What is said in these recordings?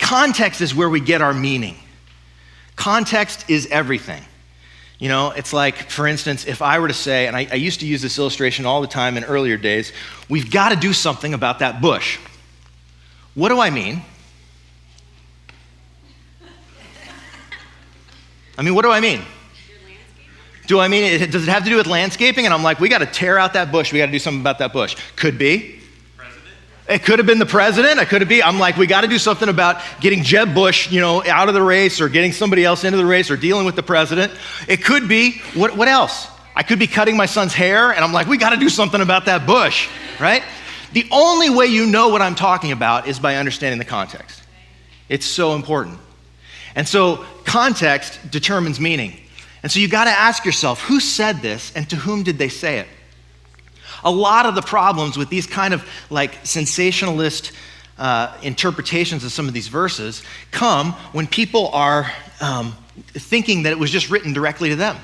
context is where we get our meaning. Context is everything. You know, it's like, for instance, if I were to say, and I used to use this illustration all the time in earlier days, we've got to do something about that bush. What do I mean? What do I mean? Does it have to do with landscaping? And I'm like, we got to tear out that bush. We got to do something about that bush. Could be. President. It could have been the president. I'm like, we got to do something about getting Jeb Bush, out of the race, or getting somebody else into the race, or dealing with the president. It could be, what else? I could be cutting my son's hair, and I'm like, we got to do something about that bush, right? The only way you know what I'm talking about is by understanding the context. It's so important. And so context determines meaning. And so you got to ask yourself, who said this and to whom did they say it? A lot of the problems with these kind of like sensationalist interpretations of some of these verses come when people are thinking that it was just written directly to them.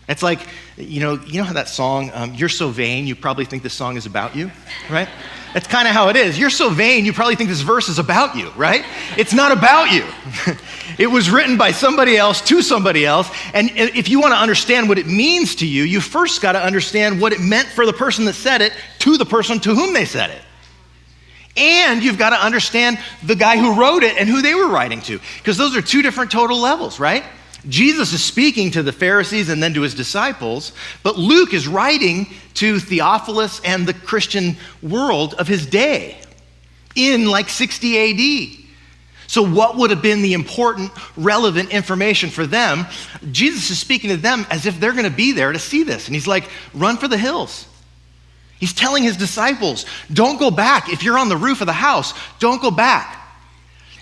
It's like, you know how that song, You're So Vain, you probably think this song is about you, right? That's kind of how it is. You're so vain, you probably think this verse is about you, right? It's not about you. It was written by somebody else to somebody else. And if you want to understand what it means to you, you first got to understand what it meant for the person that said it to the person to whom they said it. And you've got to understand the guy who wrote it and who they were writing to, because those are two different total levels, right? Jesus is speaking to the Pharisees and then to his disciples, but Luke is writing to Theophilus and the Christian world of his day in like 60 AD. So what would have been the important, relevant information for them? Jesus is speaking to them as if they're going to be there to see this. And he's like, run for the hills. He's telling his disciples, don't go back. If you're on the roof of the house, don't go back.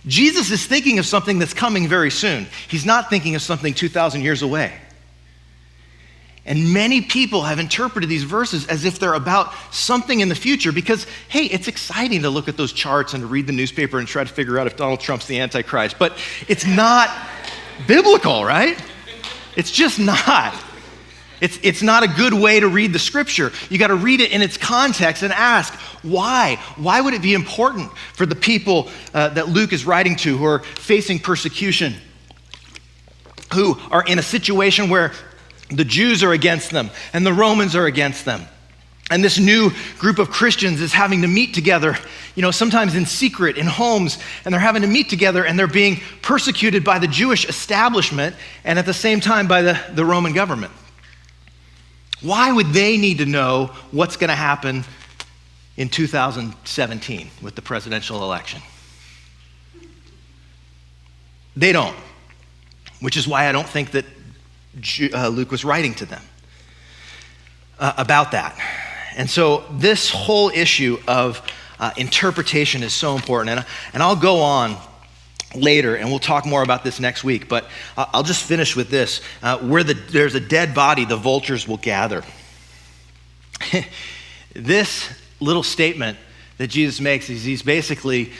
Jesus is thinking of something that's coming very soon. He's not thinking of something 2,000 years away. And many people have interpreted these verses as if they're about something in the future because, hey, it's exciting to look at those charts and to read the newspaper and try to figure out if Donald Trump's the Antichrist. But it's not biblical, right? It's just not. It's not a good way to read the scripture. You got to read it in its context and ask, why? Why would it be important for the people that Luke is writing to who are facing persecution, who are in a situation where the Jews are against them and the Romans are against them? And this new group of Christians is having to meet together, sometimes in secret, in homes, and they're having to meet together and they're being persecuted by the Jewish establishment and at the same time by the Roman government. Why would they need to know what's going to happen in 2017 with the presidential election? They don't, which is why I don't think that Luke was writing to them about that. And so this whole issue of interpretation is so important. And I'll go on later, and we'll talk more about this next week, but I'll just finish with this. Where there's a dead body, the vultures will gather. This little statement that Jesus makes is he's basically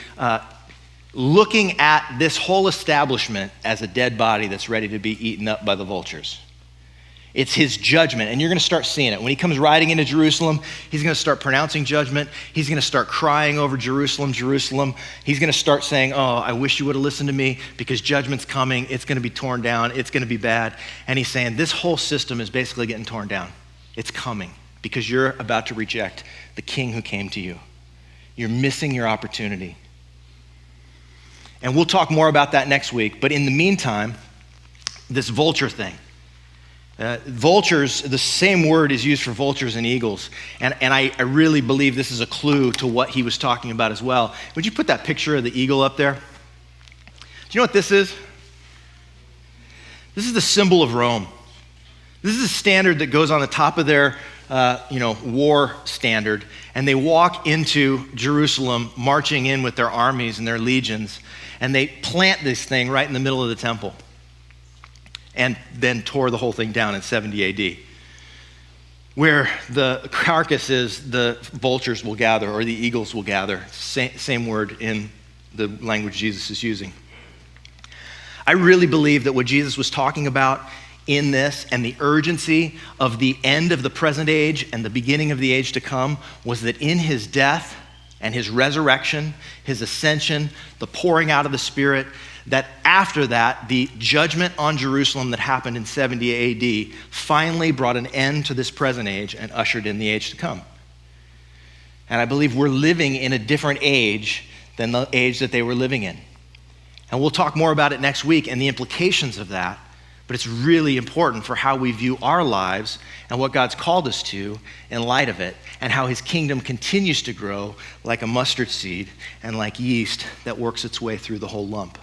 looking at this whole establishment as a dead body that's ready to be eaten up by the vultures. It's his judgment, and you're going to start seeing it. When he comes riding into Jerusalem, he's going to start pronouncing judgment. He's going to start crying over Jerusalem, Jerusalem. He's going to start saying, oh, I wish you would have listened to me because judgment's coming. It's going to be torn down. It's going to be bad. And he's saying this whole system is basically getting torn down. It's coming because you're about to reject the king who came to you. You're missing your opportunity. And we'll talk more about that next week. But in the meantime, this vulture thing. Vultures, the same word is used for vultures and eagles. And I really believe this is a clue to what he was talking about as well. Would you put that picture of the eagle up there? Do you know what this is? This is the symbol of Rome. This is a standard that goes on the top of their war standard. And they walk into Jerusalem marching in with their armies and their legions. And they plant this thing right in the middle of the temple. And then tore the whole thing down in 70 AD. Where the carcass is, the vultures will gather, or the eagles will gather. Same word in the language Jesus is using. I really believe that what Jesus was talking about in this and the urgency of the end of the present age and the beginning of the age to come was that in his death, and his resurrection, his ascension, the pouring out of the Spirit, that after that, the judgment on Jerusalem that happened in 70 AD finally brought an end to this present age and ushered in the age to come. And I believe we're living in a different age than the age that they were living in. And we'll talk more about it next week and the implications of that, but it's really important for how we view our lives and what God's called us to in light of it, and how his kingdom continues to grow like a mustard seed and like yeast that works its way through the whole lump.